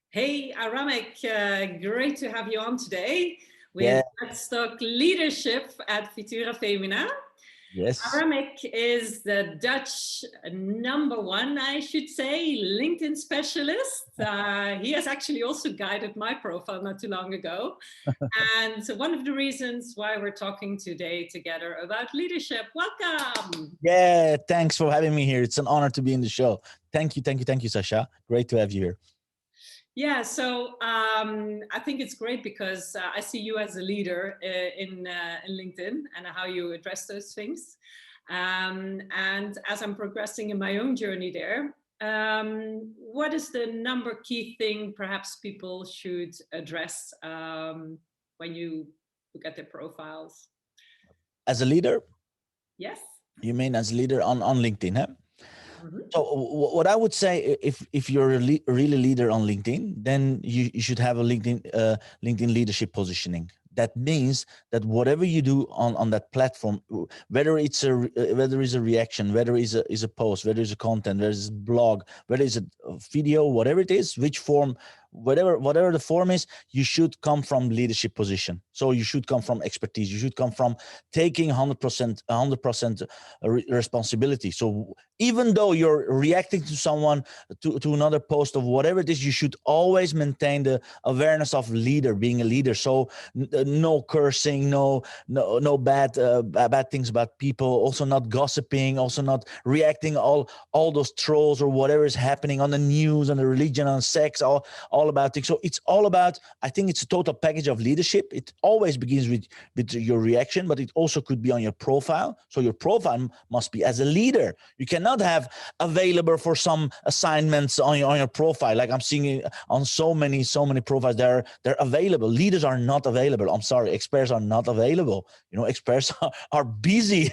Hey, Aramik, great to have you on today with Yeah, Let's Talk Leadership at FuturaFemina. yes. Aramik is the Dutch number one, I should say, LinkedIn specialist. He has actually also guided my profile not too long ago. And so one of the reasons why we're talking today together about leadership. Welcome. Yeah, thanks for having me here. It's an honor to be in the show. Thank you, Sasha. Great to have you here. Yeah, so I think it's great because I see you as a leader in LinkedIn and how you address those things. And as I'm progressing in my own journey there, what is the number key thing perhaps people should address when you look at their profiles? As a leader, Yes. you mean as a leader on LinkedIn, huh? Mhm. So what I would say, if you're a really leader on LinkedIn, then you should have a LinkedIn leadership positioning. That means that whatever you do on that platform, whether it's a reaction, whether it's a post, whether it's a content, whether it's a blog, whether it's a video, whatever it is, which form, whatever the form is, you should come from leadership position. So you should come from expertise. You should come from taking 100% responsibility. So even though you're reacting to someone, to another post of whatever it is, you should always maintain the awareness of being a leader. So no cursing, no bad things about people, also not gossiping, also not reacting all those trolls or whatever is happening on the news, on the religion, on sex, all about things. So it's all about, I think it's a total package of leadership. It always begins with your reaction, but it also could be on your profile. So your profile must be as a leader. You cannot have available for some assignments on your profile. Like I'm seeing it on so many profiles. They're available. Leaders are not available. I'm sorry, experts are not available. Experts are busy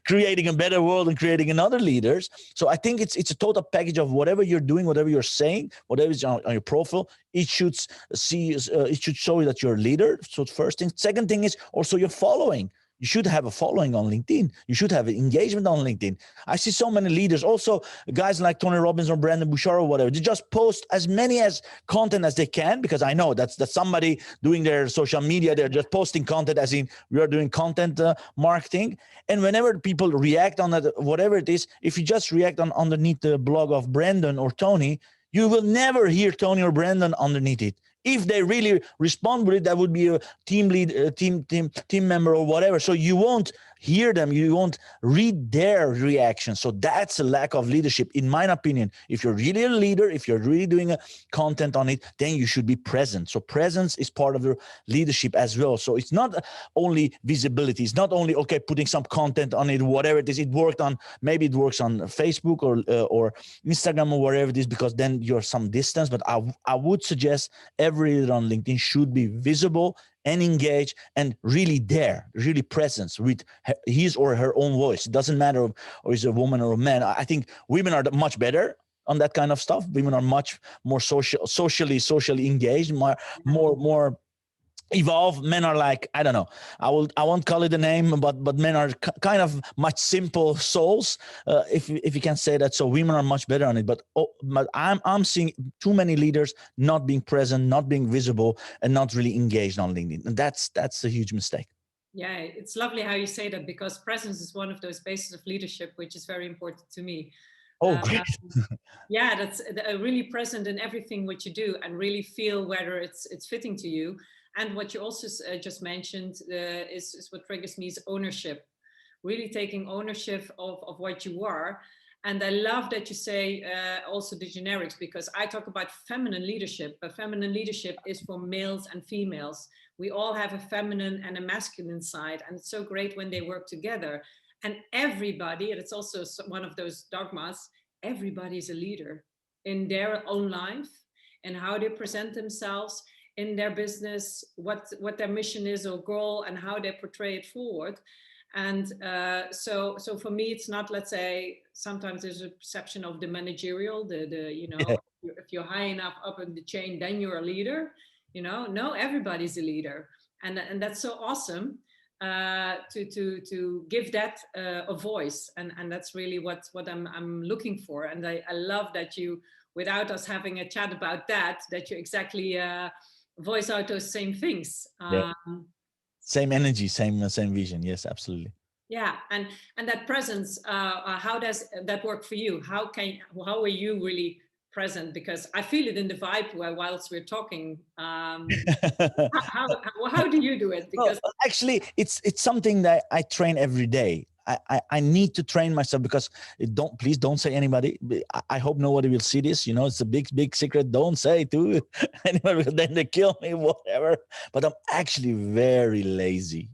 creating a better world and creating another leaders. So I think it's a total package of whatever you're doing, whatever you're saying, whatever is on your profile. It should show you that you're a leader. So first thing. Second thing is also your following. You should have a following on LinkedIn. You should have engagement on LinkedIn. I see so many leaders, also guys like Tony Robbins or Brandon Bouchard or whatever. They just post as many as content as they can, because I know that's somebody doing their social media. They're just posting content, as in we are doing content marketing. And whenever people react on that, whatever it is, if you just react on underneath the blog of Brandon or Tony, you will never hear Tony or Brandon underneath it. If they really respond with it, that would be a team lead, team member or whatever. So you won't hear them, you won't read their reaction. So that's a lack of leadership, in my opinion. If you're really a leader, if you're really doing a content on it, then you should be present. So presence is part of your leadership as well. So it's not only visibility. It's not only, okay, putting some content on it, whatever it is. Maybe it works on Facebook or Instagram or wherever it is, because then you're some distance. But I would suggest every leader on LinkedIn should be visible and engaged and really there, really presence with his or her own voice. It doesn't matter or is a woman or a man. I think women are much better on that kind of stuff. Women are much more socially engaged, more evolve. Men are like, I don't know, I won't call it a name, but men are kind of much simple souls, if you can say that. So women are much better on it, but I'm seeing too many leaders not being present, not being visible, and not really engaged on LinkedIn, and that's a huge mistake. Yeah, it's lovely how you say that because presence is one of those bases of leadership, which is very important to me. Oh, Uh, great. yeah, that's really present in everything what you do and really feel whether it's fitting to you. And what you also just mentioned is what triggers me is ownership, really taking ownership of what you are. And I love that you say also the generics, because I talk about feminine leadership, but feminine leadership is for males and females. We all have a feminine and a masculine side, and it's so great when they work together. And everybody, and it's also one of those dogmas, everybody is a leader in their own life and how they present themselves in their business, what their mission is or goal, and how they portray it forward. And so for me, it's not, let's say, sometimes there's a perception of the managerial, Yeah. if you're high enough up in the chain, then you're a leader. No, everybody's a leader, and that's so awesome to give that a voice, and that's really what I'm looking for. And I love that you without us having a chat about that you exactly voice out those same things. Yeah. Same energy, same vision. Yes, absolutely. Yeah, and that presence, how does that work for you? How are you really present? Because I feel it in the vibe whilst we're talking. How do you do it? Well, Because actually, it's something that I train every day. I need to train myself because please don't say anybody. I hope nobody will see this. It's a big secret. Don't say to anybody because then they kill me, whatever. But I'm actually very lazy.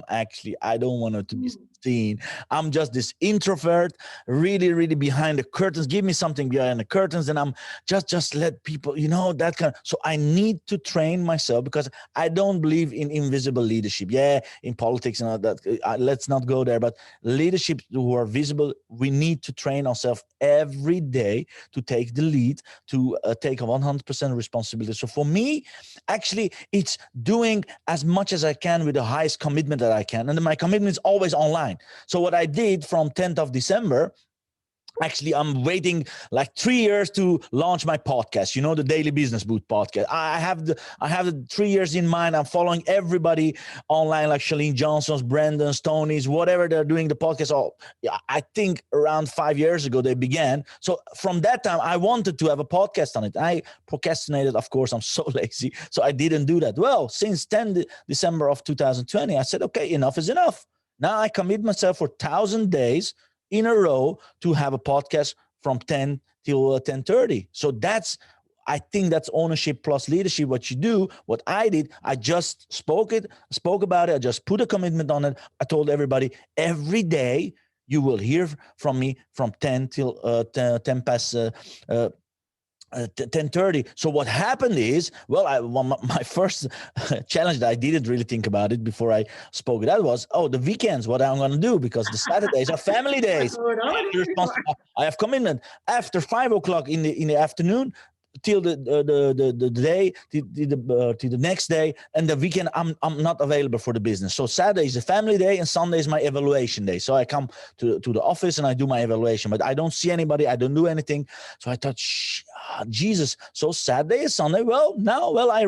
Actually, I don't want it to be seen. I'm just this introvert, really behind the curtains. Give me something behind the curtains, and I'm just let people, that kind of. So I need to train myself because I don't believe in invisible leadership. Yeah, in politics and all that. Let's not go there. But leadership who are visible, we need to train ourselves every day to take the lead, to take a 100% responsibility. So for me, actually, it's doing as much as I can with the highest commitment that I can. And my commitment is always online. So what I did from 10th of December, actually, I'm waiting like 3 years to launch my podcast. The Daily Business Booth podcast. I have the 3 years in mind. I'm following everybody online, like Shalene Johnson's, Brandon's, Tony's, whatever they're doing the podcast. I think around 5 years ago they began. So from that time, I wanted to have a podcast on it. I procrastinated, of course. I'm so lazy, so I didn't do that. Well, since 10 December of 2020, I said, okay, enough is enough. Now I commit myself for 1,000 days in a row to have a podcast from 10 till 10:30. So I think that's ownership plus leadership. What you do, what I did, I just spoke about it. I just put a commitment on it. I told everybody every day you will hear from me from 10 till 10 past 10:30. So what happened is, well, my first challenge that I didn't really think about it before I spoke that was, the weekends, what I'm going to do, because the Saturdays are family days. I have commitment after 5 o'clock in the afternoon till the day till the next day, and the weekend I'm not available for the business. So Saturday is a family day and Sunday is my evaluation day. So I come to the office and I do my evaluation, but I don't see anybody, I don't do anything. So I thought, Jesus. So Saturday is Sunday. I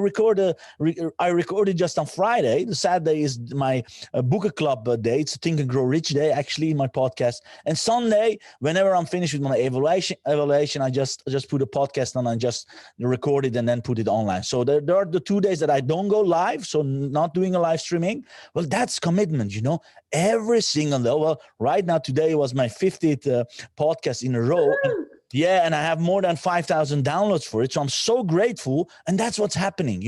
recorded just on Friday. The Saturday is my Booker Club day. It's a Think and Grow Rich day, actually, in my podcast. And Sunday, whenever I'm finished with my evaluation, I just put a podcast on and just record it and then put it online. So there are the 2 days that I don't go live, so not doing a live streaming. Well, that's commitment, every single day. Well, right now, today was my 50th podcast in a row. Yeah, and I have more than 5,000 downloads for it. So I'm so grateful. And that's what's happening.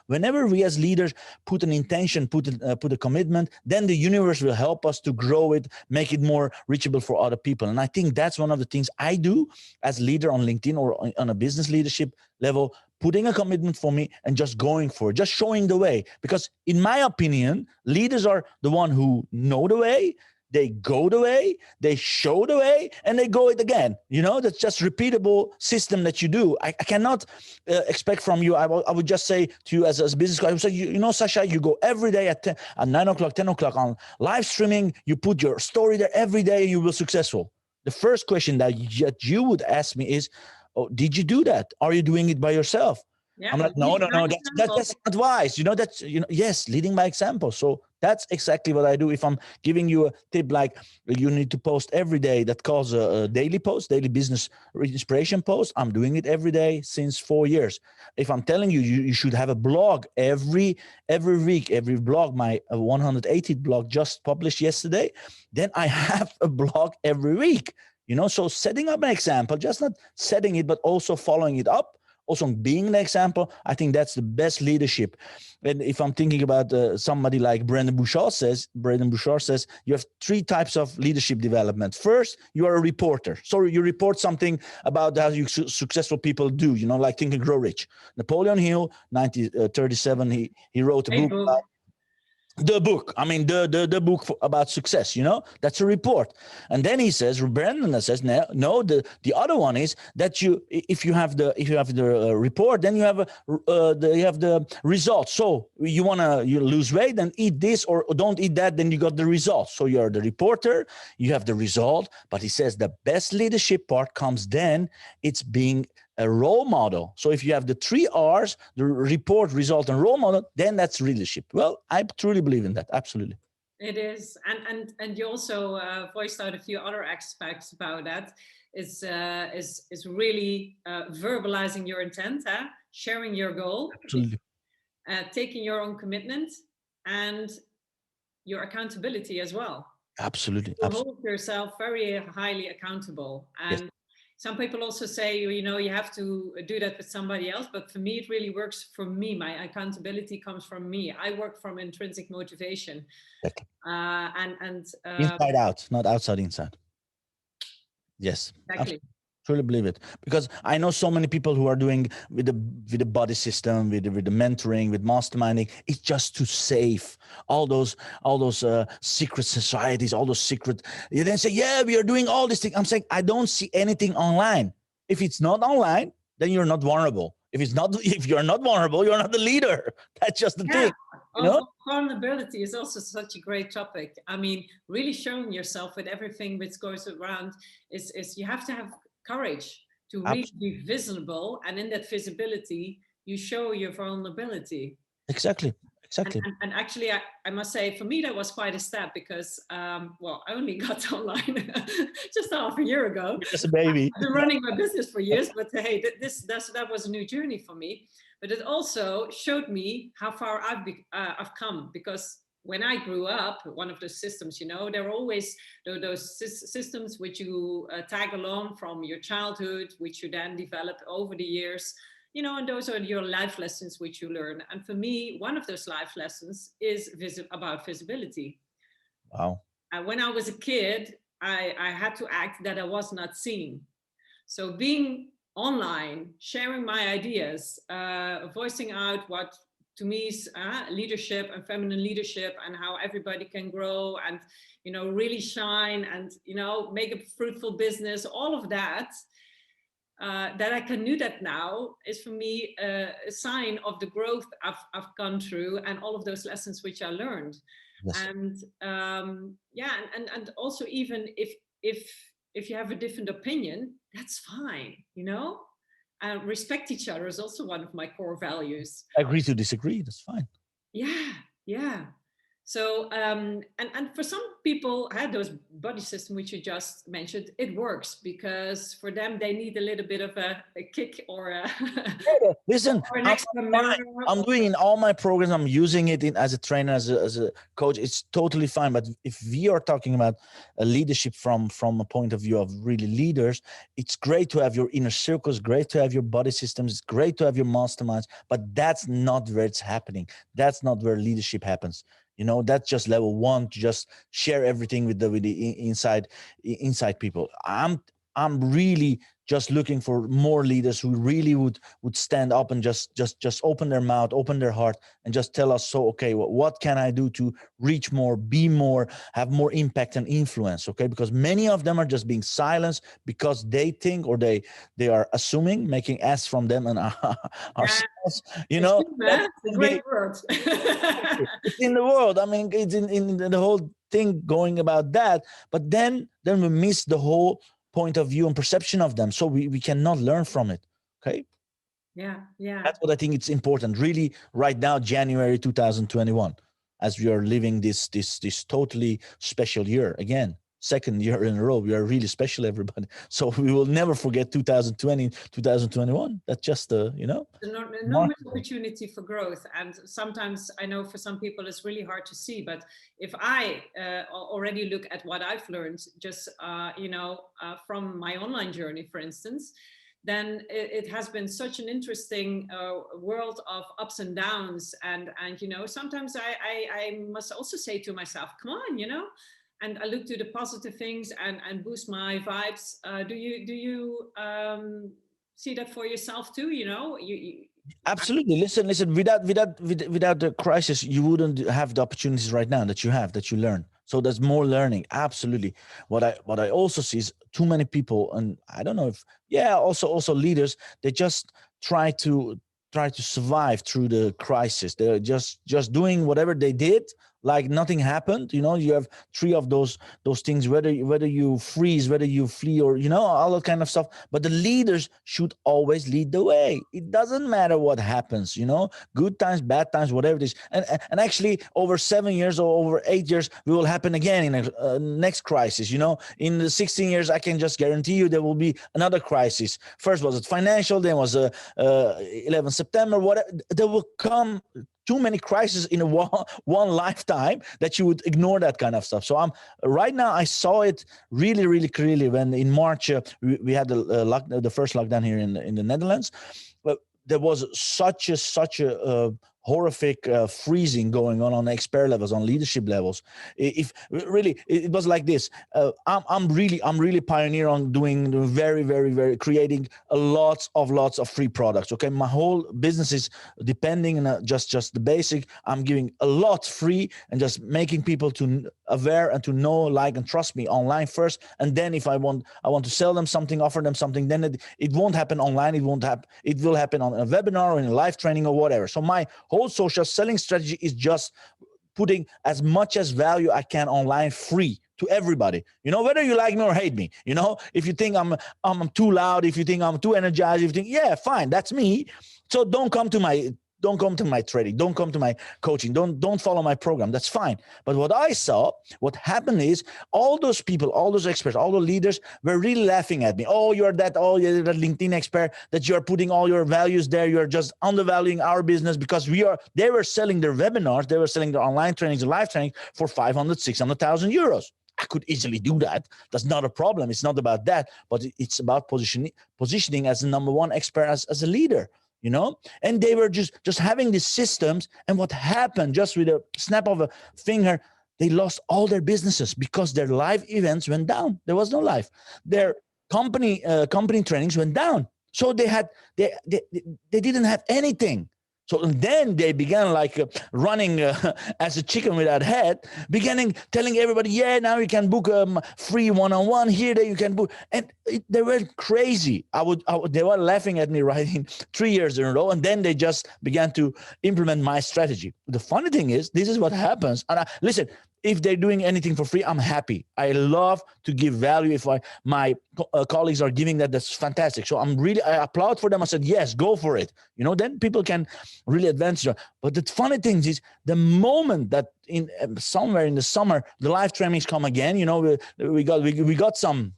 Whenever we as leaders put an intention, put a commitment, then the universe will help us to grow it, make it more reachable for other people. And I think that's one of the things I do as leader on LinkedIn or on a business leadership level, putting a commitment for me and just going for it, just showing the way. Because in my opinion, leaders are the one who know the way. They go the way, they show the way, and they go it again. That's just repeatable system that you do. I cannot expect from you. I would just say to you as a business guy, I would say, Sasha, you go every day at 9 o'clock, 10 o'clock on live streaming. You put your story there every day, and you will be successful. The first question that you would ask me is, did you do that? Are you doing it by yourself? Yeah, I'm like, no, that's not wise. Yes, leading by example. So that's exactly what I do. If I'm giving you a tip, like you need to post every day, that calls a daily post, daily business inspiration post. I'm doing it every day since 4 years. If I'm telling you, you should have a blog every week, every blog, my 180th blog just published yesterday, then I have a blog every week. So setting up an example, just not setting it, but also following it up. Also being an example, I think that's the best leadership. And if I'm thinking about somebody like Brendon Burchard says, you have 3 types of leadership development. First, you are a reporter. So you report something about how successful people do, like Think and Grow Rich. Napoleon Hill, 1937, he wrote a book about the book. I mean, the book about success, that's a report. And then he says, Brandon says, no, the other one is that if you have the report, then you have the results. So you lose weight, then eat this or don't eat that, then you got the results. So you're the reporter, you have the result. But he says the best leadership part comes then. It's being a role model. So if you have the 3 R's, the report, result, and role model, then that's leadership. Well, I truly believe in that. Absolutely. It is, and you also voiced out a few other aspects about that. Is really verbalizing your intent, sharing your goal, Absolutely. taking your own commitment, and your accountability as well. Absolutely. You hold yourself very highly accountable. And yes. Some people also say, you know, you have to do that with somebody else. But for me, it really works for me. My accountability comes from me. I work from intrinsic motivation. Exactly. Inside out, not outside, inside. Yes. Exactly. Truly believe it, because I know so many people who are doing with the body system, with the mentoring, with masterminding. It's just to save all those secret societies, all those secret. You then say, yeah, we are doing all these things. I'm saying, I don't see anything online. If it's not online, then you're not vulnerable. If you're not vulnerable, you're not the leader. That's just the thing. You know? Vulnerability is also such a great topic. I mean, really showing yourself with everything which goes around is you have to have courage to really be visible, and in that visibility you show your vulnerability. Exactly. And actually I must say, for me that was quite a step, because well, I only got online just half a year ago. Just a baby. I've been running my business for years, but hey, that was a new journey for me. But it also showed me how far I've come, because when I grew up, one of those systems, you know, there are always those systems which you tag along from your childhood, which you then develop over the years, you know, and those are your life lessons which you learn. And for me, one of those life lessons is about visibility. Wow. When I was a kid, I had to act that I was not seen. So being online, sharing my ideas, voicing out what to me is leadership and feminine leadership, and how everybody can grow and, you know, really shine and, you know, make a fruitful business, all of that, that I can do that now is for me a sign of the growth I've gone through, and all of those lessons which I learned. Yes. And yeah, and also, even if you have a different opinion, that's fine, you know. Respect each other is also one of my core values. Agree to disagree, that's fine. Yeah. So and for some people, I had those body system which you just mentioned, it works, because for them they need a little bit of a kick or a listen, or an extra mirror. I'm doing in all my programs, I'm using it as a trainer, as a coach. It's totally fine. But if we are talking about a leadership from a point of view of really leaders, it's great to have your inner circles, great to have your body systems, it's great to have your masterminds, but that's not where it's happening. That's not where leadership happens. You know, that's just level one, to just share everything with the inside people. I'm really just looking for more leaders who really would stand up and just open their mouth, open their heart, and just tell us, so, okay, what can I do to reach more, be more, have more impact and influence? Okay, because many of them are just being silenced because they think, or they are assuming, making ass from them and ourselves. You know, that's a great word. It's in the world. I mean, it's in the whole thing going about that. But then we miss the whole point of view and perception of them, so we cannot learn from it. Okay. Yeah. That's what I think it's important, really, right now, January 2021, as we are living this totally special year again. Second year in a row, we are really special, everybody. So we will never forget 2020, 2021. That's just you know, enormous opportunity for growth. And sometimes I know for some people it's really hard to see, but if I already look at what I've learned, just you know, from my online journey, for instance, then it has been such an interesting world of ups and downs. And you know, sometimes I must also say to myself, come on, you know, and I look to the positive things and boost my vibes. Do you see that for yourself too? You know, absolutely. Listen. Without the crisis, you wouldn't have the opportunities right now that you learn. So there's more learning. Absolutely. What I also see is too many people, and I don't know if, also leaders, they just try to survive through the crisis. They're just doing whatever they did like nothing happened. You know, you have three of those things, whether you freeze, whether you flee, or, you know, all that kind of stuff. But the leaders should always lead the way. It doesn't matter what happens, you know, good times, bad times, whatever it is. And actually, over 7 years or over 8 years, we will happen again in a next crisis. You know, in the 16 years, I can just guarantee you there will be another crisis. First was it financial, then was 11 September. Whatever, there will come too many crises in a one lifetime that you would ignore that kind of stuff. So I'm right now, I saw it really, really clearly when in March we had the first lockdown here in the Netherlands. But there was such a horrific freezing going on expert levels, on leadership levels. If really it was like this, I'm really pioneer on doing very creating lots of free products. Okay, my whole business is depending on just the basic. I'm giving a lot free and just making people to aware and to know, like, and trust me online first, and then if I want to sell them something, offer them something, then it won't happen online. It will happen on a webinar or in a live training or whatever. So my whole social selling strategy is just putting as much as value I can online, free to everybody. You know, whether you like me or hate me. You know, if you think I'm too loud, if you think I'm too energized, if you think, yeah, fine, that's me. So don't come to my trading, don't come to my coaching, don't follow my program. That's fine. But what happened is all those people, all those experts, all the leaders were really laughing at me. Oh, you're that LinkedIn expert, that you're putting all your values there. You're just undervaluing our business, because they were selling their webinars, they were selling their online trainings, their live training for 500, 600,000 euros. I could easily do that. That's not a problem. It's not about that, but it's about positioning as the number one expert, as a leader. You know, and they were just having these systems, and what happened, just with a snap of a finger, they lost all their businesses because their live events went down. There was no live. Their company trainings went down. So they didn't have anything. So then they began like running as a chicken without head, beginning telling everybody, yeah, now you can book free one-on-one here, that you can book. And they were crazy. They were laughing at me writing 3 years in a row. And then they just began to implement my strategy. The funny thing is, this is what happens. And listen, if they're doing anything for free, I'm happy. I love to give value. If my colleagues are giving that, that's fantastic. So I applaud for them. I said, yes, go for it. You know, then people can really advance. But the funny thing is, the moment that somewhere in the summer, the live trainings come again, you know, we got some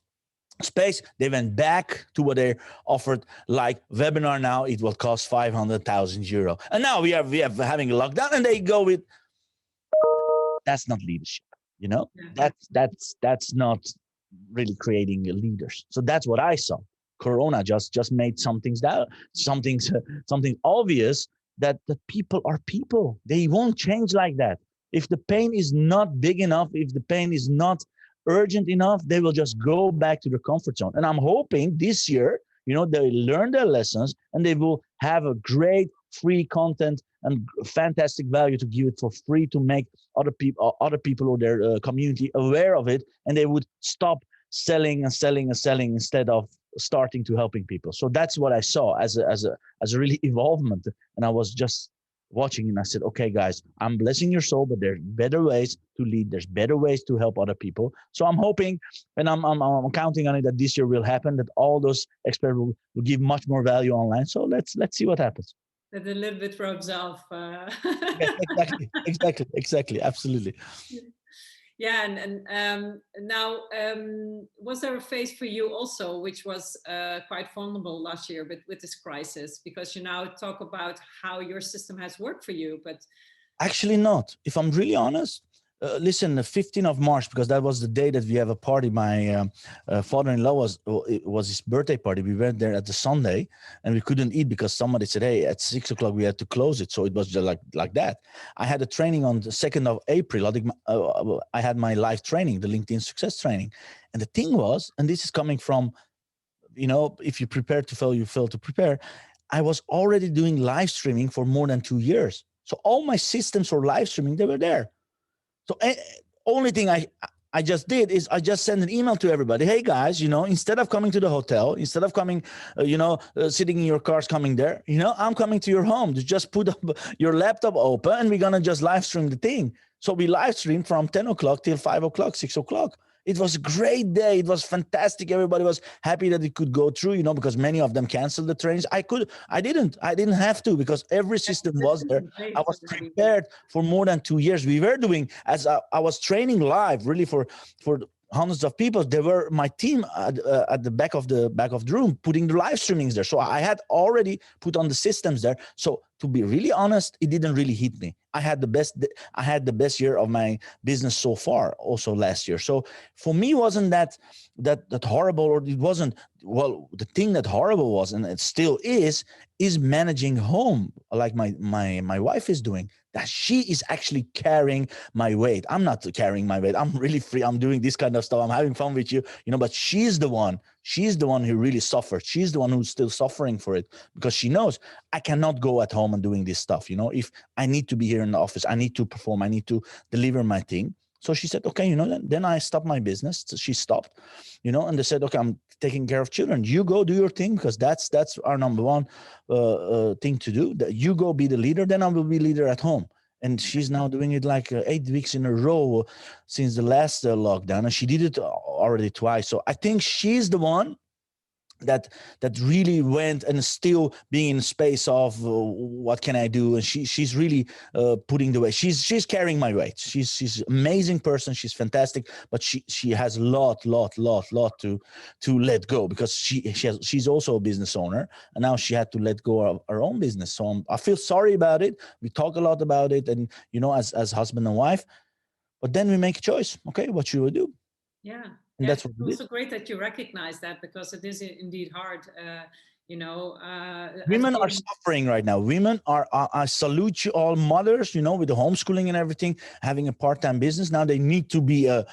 space, they went back to what they offered, like webinar now, it will cost 500,000 euro. And now we are having a lockdown, and they go with, that's not leadership, you know. That's not really creating leaders. So that's what I saw. Corona just made something obvious, that the people are people. They won't change like that. If the pain is not big enough, if the pain is not urgent enough, they will just go back to the comfort zone. And I'm hoping this year, you know, they learn their lessons, and they will have a great free content and fantastic value to give it for free, to make other people or their community aware of it, and they would stop selling instead of starting to helping people. So that's what I saw as a really evolvement. And I was just watching, and I said, okay, guys, I'm blessing your soul, but there's better ways to lead. There's better ways to help other people. So I'm hoping, and I'm counting on it, that this year will happen, that all those experts will give much more value online. So let's see what happens. That a little bit rubs off. Exactly, absolutely. Yeah, and now, was there a phase for you also, which was quite vulnerable last year, but with this crisis, because you now talk about how your system has worked for you, but actually not. If I'm really honest, listen, the 15th of March, because that was the day that we have a party. My father-in-law it was his birthday party. We went there at the Sunday, and we couldn't eat because somebody said, hey, at 6 o'clock we had to close it. So it was just like that. I had a training on the 2nd of April. I had my live training, the LinkedIn success training. And the thing was, and this is coming from, you know, if you prepare to fail, you fail to prepare. I was already doing live streaming for more than 2 years. So all my systems for live streaming, they were there. So only thing I just did is I just sent an email to everybody. Hey guys, you know, instead of coming to the hotel, instead of coming, sitting in your cars, coming there, you know, I'm coming to your home. Just put up your laptop open, and we're going to just live stream the thing. So we live streamed from 10 o'clock till 5 o'clock, 6 o'clock. It was a great day. It was fantastic. Everybody was happy that it could go through, you know, because many of them canceled the trains. I didn't have to, because every system was there. I was prepared for more than 2 years. We were doing, as I was training live, really for hundreds of people. There were my team at the back of the room putting the live streamings there. So I had already put on the systems there. So to be really honest, it didn't really hit me. I had the best year of my business so far, also last year. So for me, wasn't that horrible, or it wasn't. Well, the thing that horrible was, and it still is managing home, like my wife is doing. That she is actually carrying my weight. I'm not carrying my weight. I'm really free. I'm doing this kind of stuff. I'm having fun with you, you know. But she's the one who really suffered. She's the one who's still suffering for it, because she knows I cannot go at home and doing this stuff. You know, if I need to be here in the office, I need to perform, I need to deliver my thing. So she said, okay, you know, then I stopped my business. So she stopped, you know, and they said, okay, I'm taking care of children. You go do your thing, because that's our number one thing to do. That you go be the leader, then I will be leader at home. And she's now doing it like 8 weeks in a row since the last lockdown, and she did it already twice. So I think she's the one that really went and still being in space of what can I do, and she's really putting the weight. She's carrying my weight. She's amazing person. She's fantastic, but she has a lot to let go, because she's also a business owner, and now she had to let go of her own business. So I feel sorry about it. We talk a lot about it, and you know, as husband and wife, but then we make a choice. Okay, what should we do? Yeah. And Yeah, that's what it's we did. also great that you recognize that, because it is indeed hard. You know, at Women are home. suffering right now. Women are, I salute you all mothers, you know, with the homeschooling and everything, having a part-time business. Now they need to be a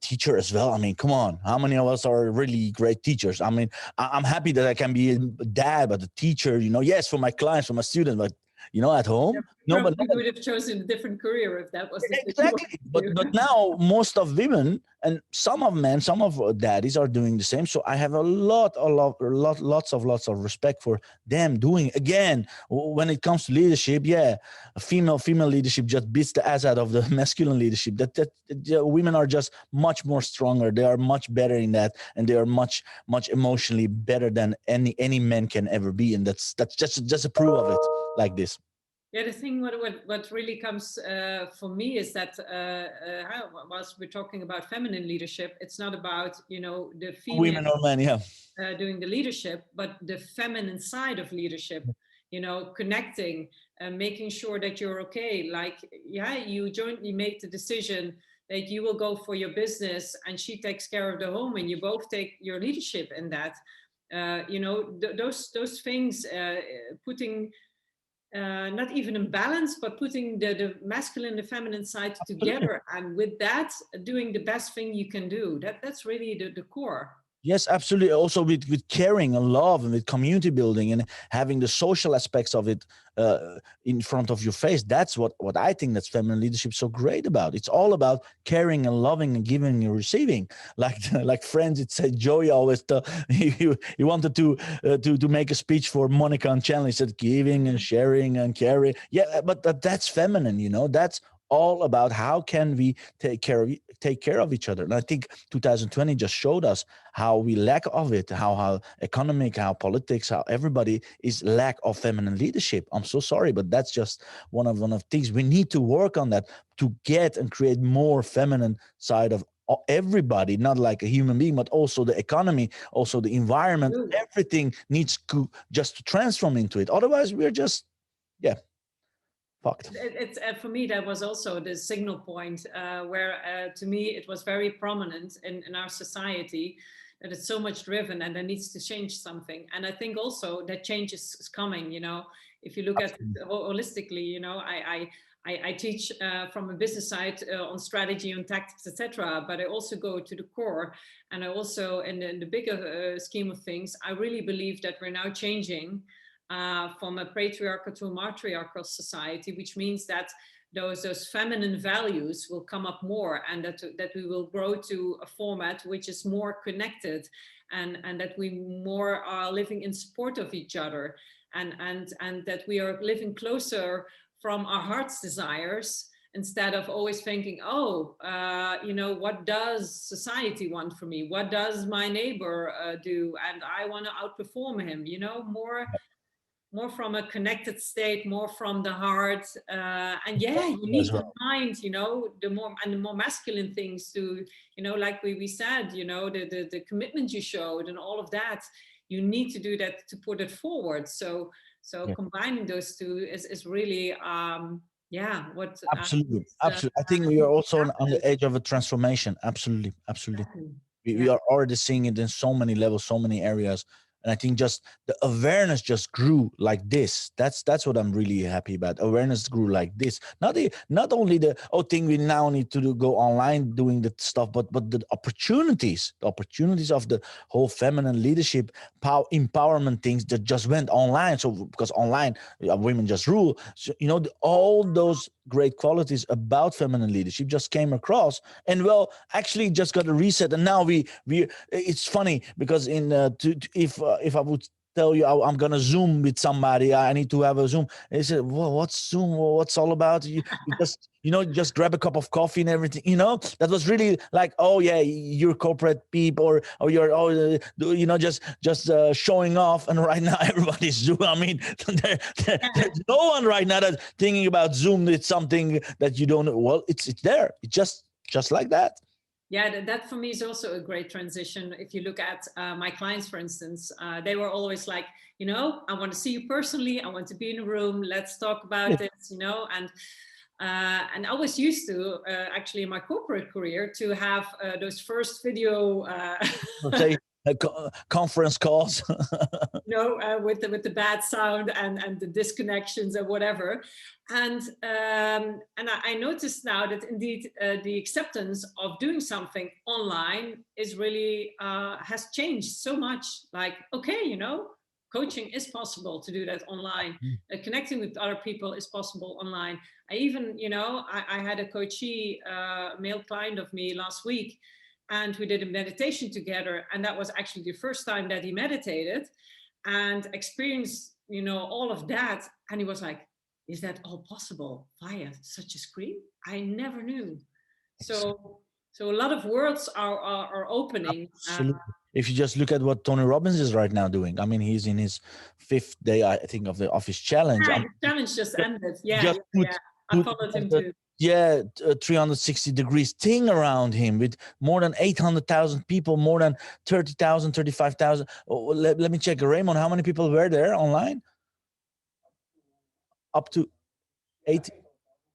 teacher as well. I mean, come on. How many of us are really great teachers? I mean, I'm happy that I can be a dad, but a teacher, you know, yes, for my clients, for my students, but you know, at home, no, but Probably would have chosen a different career if that was the thing. exactly. But now most of women and some of men, some of daddies are doing the same. So I have lots of respect for them doing. Again, when it comes to leadership, yeah, female leadership just beats the ass out of the masculine leadership. That women are just much more stronger. They are much better in that, and they are much emotionally better than any man can ever be. And that's just a proof of it, like this. Yeah, the thing what really comes for me is that whilst we're talking about feminine leadership, it's not about, you know, the female Women or men, yeah. Doing the leadership, but the feminine side of leadership. You know, connecting and making sure that you're okay. Like, yeah, you jointly make the decision that you will go for your business, and she takes care of the home, and you both take your leadership in that. You know, those things, putting not even in balance, but putting the masculine and the feminine side together, and with that, doing the best thing you can do. That's really the core. Yes, absolutely. Also with caring and love and with community building and having the social aspects of it in front of your face. That's what I think that's feminine leadership so great about. It's all about caring and loving and giving and receiving. Like friends, it said Joey always he wanted to make a speech for Monica and Chandler. He said giving and sharing and caring. Yeah, but that's feminine, you know. That's all about how can we take care of each other. And I think 2020 just showed us how we lack of it, how economic, how politics, how everybody is lack of feminine leadership. I'm so sorry, but that's just one of things we need to work on, that to get and create more feminine side of everybody, not like a human being, but also the economy, also the environment. Everything needs to just transform into it. Otherwise, we're just fucked. It's for me, that was also the signal point where to me it was very prominent in our society, that it's so much driven and there needs to change something. And I think also that change is coming. You know, if you look at it holistically, you know, I teach from a business side on strategy, on tactics, etc. But I also go to the core, and I also, in the bigger scheme of things, I really believe that we're now changing from a patriarchal to a matriarchal society, which means that those feminine values will come up more, and that we will grow to a format which is more connected, and that we more are living in support of each other, and that we are living closer from our heart's desires instead of always thinking, oh, you know, what does society want from me? What does my neighbor do? And I want to outperform him, you know, more from a connected state, more from the heart. And yeah, you need as to well. find, you know, the more masculine things to, you know, like we said, you know, the commitment you showed and all of that, you need to do that to put it forward. So Yeah. combining those two is really, yeah, what Absolutely, is, absolutely. I think we are also on the happening. edge of a transformation. Absolutely, absolutely. Exactly. We, Yeah. we are already seeing it in so many levels, so many areas, and I think just the awareness just grew like this. That's what I'm really happy about. Awareness grew like this. Not only the thing we now need to go online doing the stuff, but the opportunities of the whole feminine leadership, power, empowerment things that just went online. So because online, women just rule. So, you know, all those great qualities about feminine leadership just came across, and well, actually just got a reset. And now we it's funny because if I would tell you I'm gonna Zoom with somebody, I need to have a Zoom. They said, well, what's Zoom? Well, what's all about? You just, you know, just grab a cup of coffee and everything. You know, that was really like, oh yeah, you're corporate people, or you're, you know, just showing off. And right now everybody's Zoom. I mean, there's no one right now that's thinking about Zoom. It's something that you don't know. Well, it's there. It's just like that. Yeah, that for me is also a great transition. If you look at my clients, for instance, they were always like, you know, I want to see you personally. I want to be in a room. Let's talk about this, you know. And I was used to, actually in my corporate career, to have those first video Say conference calls. you know, with the bad sound and the disconnections and whatever. And I noticed now that indeed the acceptance of doing something online is really has changed so much. Like, okay, you know, coaching is possible to do that online. Connecting with other people is possible online. I even, you know, I had a coachee, male client of me last week, and we did a meditation together, and that was actually the first time that he meditated and experienced, you know, all of that. And he was like, is that all possible via such a screen? I never knew. So a lot of worlds are opening. Absolutely. If you just look at what Tony Robbins is right now doing, I mean, he's in his 5th day, I think, of his challenge. Yeah, the challenge just ended. Yeah, just yeah. I put followed him too. yeah, 360 degrees thing around him with more than 800,000 people, more than 30,000, 35,000. Oh, let me check. Raymond, how many people were there online? Up to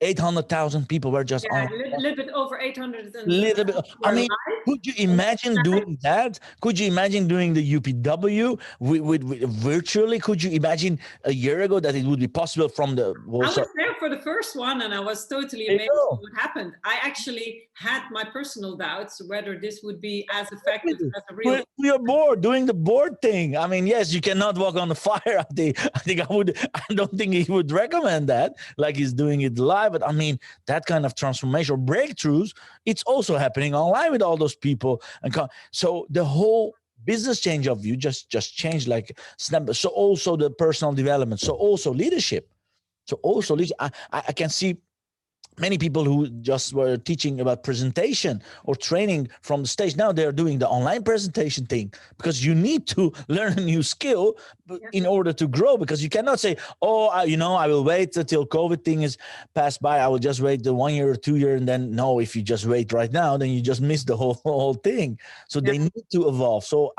800,000 people were just Yeah, online. a little bit over 800. Little bit. I mean, could you imagine doing that? Could you imagine doing the UPW with virtually? Could you imagine a year ago that it would be possible from the? I was there for the first one, and I was totally amazed at what happened. I actually had my personal doubts whether this would be as effective as a real. We are bored doing the board thing. I mean, yes, you cannot walk on the fire. I don't think he would recommend that, like he's doing it live. But I mean, that kind of transformation or breakthroughs, it's also happening online with all those people. And so the whole business change of you just changed like snap. So also the personal development. So also leadership. So also I can see many people who just were teaching about presentation or training from the stage. Now they're doing the online presentation thing, because you need to learn a new skill in order to grow, because you cannot say, oh, you know, I will wait until COVID thing is passed by. I will just wait the 1 year or 2 year. And then no, if you just wait right now, then you just miss the whole thing. So they need to evolve. So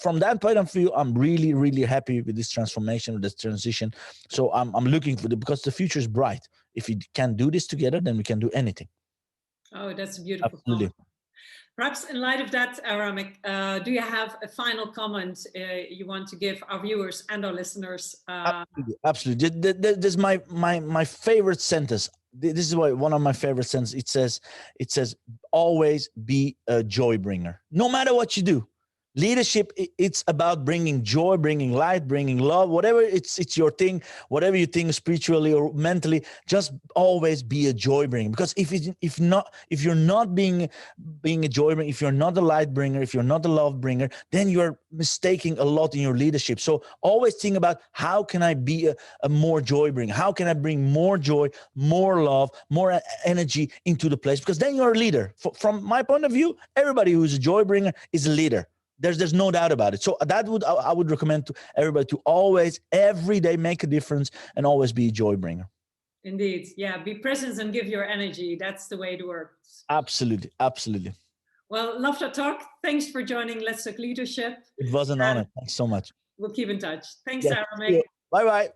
from that point of view, I'm really, really happy with this transformation, with this transition. So I'm looking for because the future is bright. If we can do this together, then we can do anything. Oh, that's a beautiful Absolutely. comment. Perhaps in light of that, Aramik, do you have a final comment you want to give our viewers and our listeners? Absolutely. This is my favorite sentence. This is one of my favorite sentences. It says, always be a joy bringer. No matter what you do, Leadership, it's about bringing joy, bringing light, bringing love, whatever it's your thing, whatever you think spiritually or mentally, just always be a joy bringer. Because if you're not being a joy bringer, if you're not a light bringer, if you're not a love bringer, then you're mistaking a lot in your leadership. So always think about, how can I be a more joy bringer? How can I bring more joy, more love, more energy into the place? Because then you're a leader. From my point of view, everybody who's a joy bringer is a leader. There's no doubt about it. So I would recommend to everybody to always, every day, make a difference and always be a joy bringer. Indeed. Yeah. Be present and give your energy. That's the way it works. Absolutely. Absolutely. Well, love to talk. Thanks for joining Let's Talk Leadership. It was an honor. Thanks so much. We'll keep in touch. Thanks, Yes. Aramik. Bye-bye.